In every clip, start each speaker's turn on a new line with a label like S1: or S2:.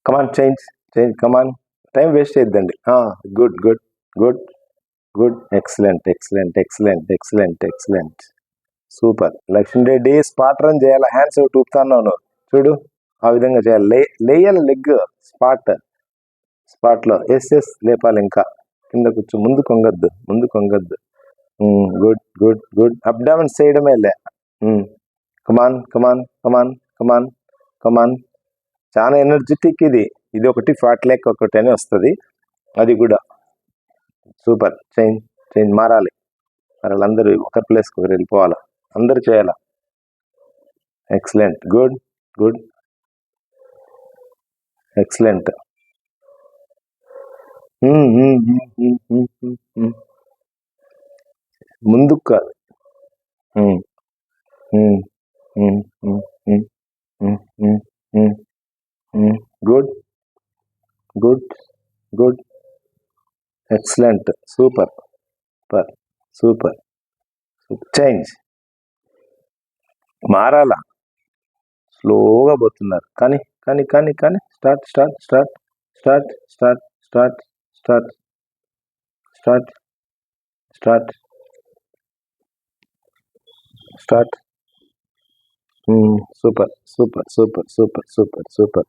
S1: కమాన్ change change come on. Time waste చేయొద్దండి. Good good good good excellent excellent excellent excellent excellent super. Lakshmi Reddy spot run చేయాలి. Hands ఒకటి ఊపుతున్నాను చూడు, ఆ విధంగా చేయాలి. లేయాలి లెగ్ స్పాట్లో ఎస్ లేపాలి. ఇంకా కింద కూర్చో, ముందు కొంగద్దు, ముందు కొంగద్దు. Good good good. Up down చేయడమే లే. కమాన్ కమాన్ కమాన్ కమాన్ కమాన్. చాలా ఎనర్జెటిక్ ఇది. ఇది ఒకటి ఫ్లాట్ లెగ్ ఒకటి అని వస్తుంది, అది కూడా సూపర్. చేంజ్ చేంజ్ మారాలి. అందరూ ఒకరి ప్లేస్కి ఒకరు వెళ్ళిపోవాలా, అందరూ చేయాలా. Excellent good good excellent. ముందుకు కాదు. Good good good excellent super super super. Change మారాలా. స్లోగా పోతున్నారు, కానీ కానీ కానీ కానీ start start start start start start start start start start. Super super super super super super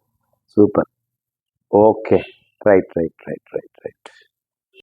S1: super. Okay right right right right right.